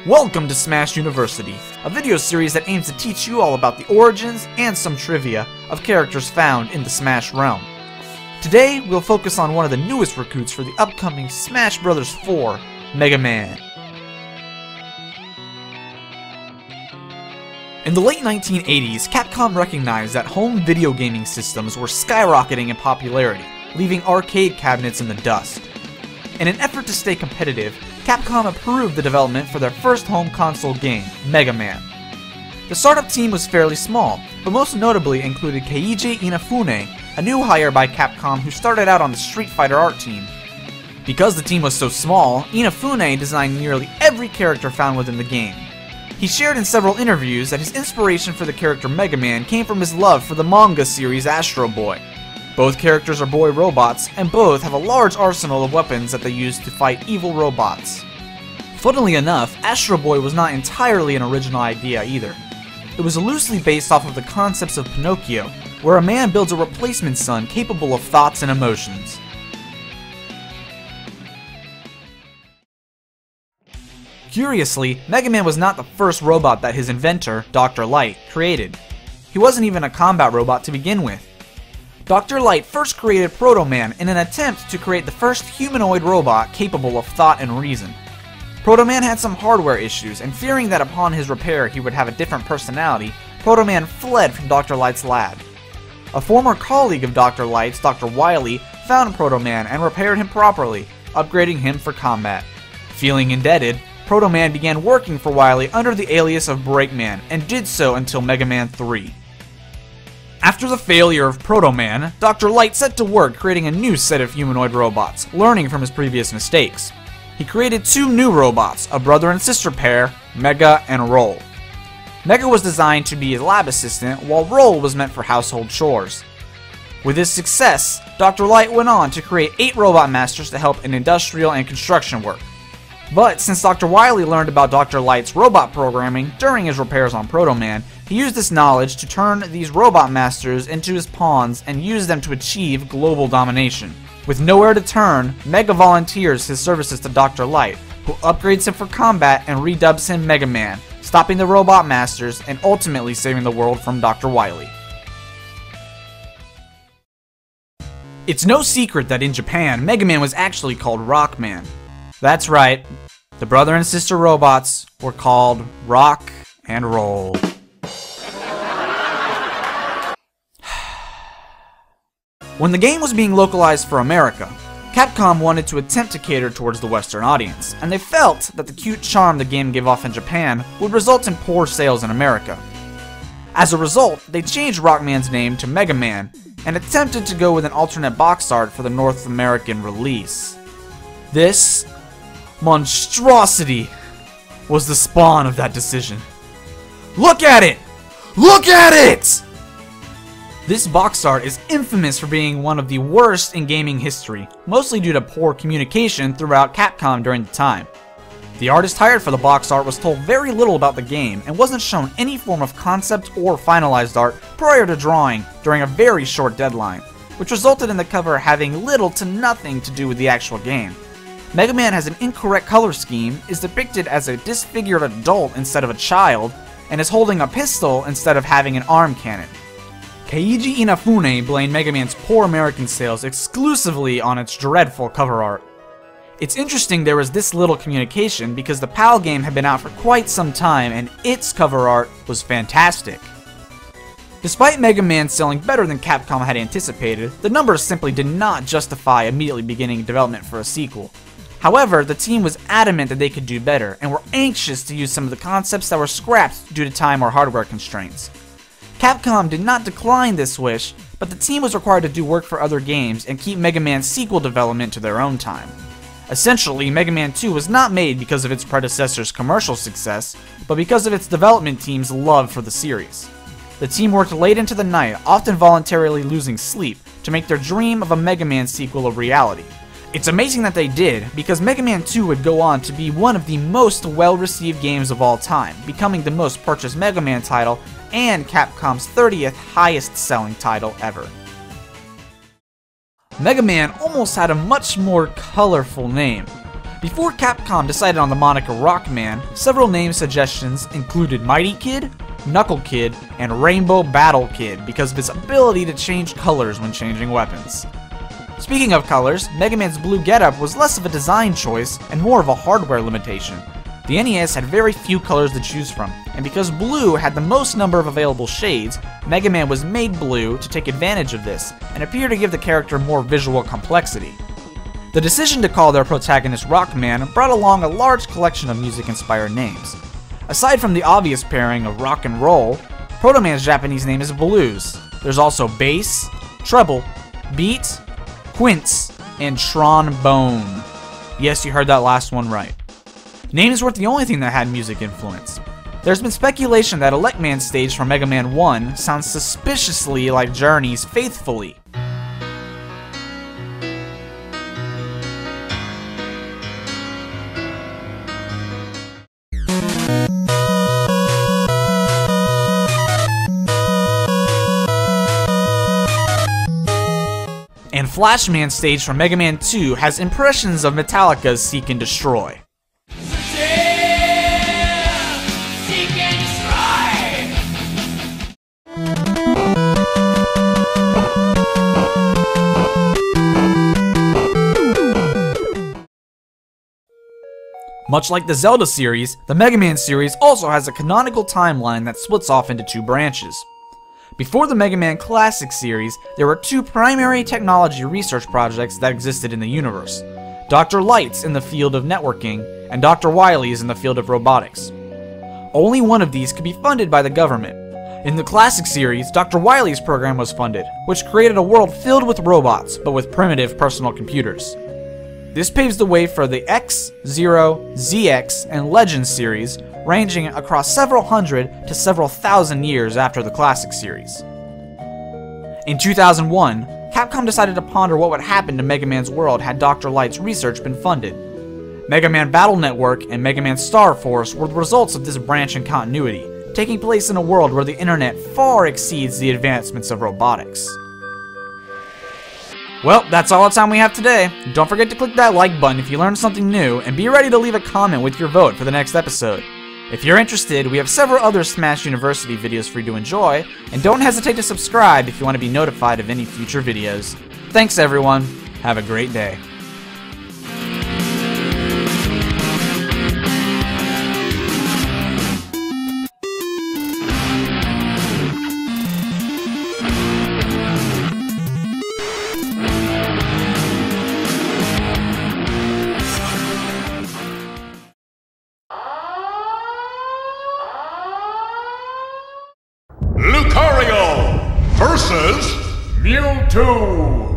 Welcome to Smash University, a video series that aims to teach you all about the origins and some trivia of characters found in the Smash realm. Today, we'll focus on one of the newest recruits for the upcoming Smash Bros. 4, Mega Man. In the late 1980s, Capcom recognized that home video gaming systems were skyrocketing in popularity, leaving arcade cabinets in the dust. In an effort to stay competitive, Capcom approved the development for their first home console game, Mega Man. The startup team was fairly small, but most notably included Keiji Inafune, a new hire by Capcom who started out on the Street Fighter art team. Because the team was so small, Inafune designed nearly every character found within the game. He shared in several interviews that his inspiration for the character Mega Man came from his love for the manga series Astro Boy. Both characters are boy robots, and both have a large arsenal of weapons that they use to fight evil robots. Funnily enough, Astro Boy was not entirely an original idea either. It was loosely based off of the concepts of Pinocchio, where a man builds a replacement son capable of thoughts and emotions. Curiously, Mega Man was not the first robot that his inventor, Dr. Light, created. He wasn't even a combat robot to begin with. Dr. Light first created Proto Man in an attempt to create the first humanoid robot capable of thought and reason. Proto Man had some hardware issues, and fearing that upon his repair he would have a different personality, Proto Man fled from Dr. Light's lab. A former colleague of Dr. Light's, Dr. Wily, found Proto Man and repaired him properly, upgrading him for combat. Feeling indebted, Proto Man began working for Wily under the alias of Breakman, and did so until Mega Man 3. After the failure of Proto Man, Dr. Light set to work creating a new set of humanoid robots, learning from his previous mistakes. He created two new robots, a brother and sister pair, Mega and Roll. Mega was designed to be a lab assistant, while Roll was meant for household chores. With his success, Dr. Light went on to create 8 robot masters to help in industrial and construction work. But since Dr. Wily learned about Dr. Light's robot programming during his repairs on Proto Man, he used this knowledge to turn these robot masters into his pawns and use them to achieve global domination. With nowhere to turn, Mega volunteers his services to Dr. Light, who upgrades him for combat and redubs him Mega Man, stopping the robot masters and ultimately saving the world from Dr. Wily. It's no secret that in Japan, Mega Man was actually called Rockman. That's right, the brother and sister robots were called Rock and Roll. When the game was being localized for America, Capcom wanted to attempt to cater towards the Western audience, and they felt that the cute charm the game gave off in Japan would result in poor sales in America. As a result, they changed Rockman's name to Mega Man, and attempted to go with an alternate box art for the North American release. This monstrosity was the spawn of that decision. Look at it! Look at it! This box art is infamous for being one of the worst in gaming history, mostly due to poor communication throughout Capcom during the time. The artist hired for the box art was told very little about the game and wasn't shown any form of concept or finalized art prior to drawing during a very short deadline, which resulted in the cover having little to nothing to do with the actual game. Mega Man has an incorrect color scheme, is depicted as a disfigured adult instead of a child, and is holding a pistol instead of having an arm cannon. Keiji Inafune blamed Mega Man's poor American sales exclusively on its dreadful cover art. It's interesting there was this little communication because the PAL game had been out for quite some time and its cover art was fantastic. Despite Mega Man selling better than Capcom had anticipated, the numbers simply did not justify immediately beginning development for a sequel. However, the team was adamant that they could do better, and were anxious to use some of the concepts that were scrapped due to time or hardware constraints. Capcom did not decline this wish, but the team was required to do work for other games and keep Mega Man's sequel development to their own time. Essentially, Mega Man 2 was not made because of its predecessor's commercial success, but because of its development team's love for the series. The team worked late into the night, often voluntarily losing sleep, to make their dream of a Mega Man sequel a reality. It's amazing that they did, because Mega Man 2 would go on to be one of the most well-received games of all time, becoming the most purchased Mega Man title and Capcom's 30th highest-selling title ever. Mega Man almost had a much more colorful name. Before Capcom decided on the moniker Rockman, several name suggestions included Mighty Kid, Knuckle Kid, and Rainbow Battle Kid because of his ability to change colors when changing weapons. Speaking of colors, Mega Man's blue getup was less of a design choice and more of a hardware limitation. The NES had very few colors to choose from, and because blue had the most number of available shades, Mega Man was made blue to take advantage of this and appear to give the character more visual complexity. The decision to call their protagonist Rockman brought along a large collection of music-inspired names. Aside from the obvious pairing of rock and roll, Proto Man's Japanese name is Blues. There's also bass, treble, beat, quince, and trombone. Yes, you heard that last one right. Names weren't the only thing that had music influence. There's been speculation that Elecman's stage from Mega Man 1 sounds suspiciously like Journey's Faithfully. And Flashman's stage from Mega Man 2 has impressions of Metallica's Seek and Destroy. Much like the Zelda series, the Mega Man series also has a canonical timeline that splits off into two branches. Before the Mega Man Classic series, there were two primary technology research projects that existed in the universe: Dr. Light's in the field of networking, and Dr. Wily's in the field of robotics. Only one of these could be funded by the government. In the Classic series, Dr. Wily's program was funded, which created a world filled with robots, but with primitive personal computers. This paves the way for the X, Zero, ZX, and Legends series, ranging across several hundred to several thousand years after the Classic series. In 2001, Capcom decided to ponder what would happen to Mega Man's world had Dr. Light's research been funded. Mega Man Battle Network and Mega Man Star Force were the results of this branch in continuity, taking place in a world where the internet far exceeds the advancements of robotics. Well, that's all the time we have today. Don't forget to click that like button if you learned something new, and be ready to leave a comment with your vote for the next episode. If you're interested, we have several other Smash University videos for you to enjoy, and don't hesitate to subscribe if you want to be notified of any future videos. Thanks everyone, have a great day. Lucario versus Mewtwo.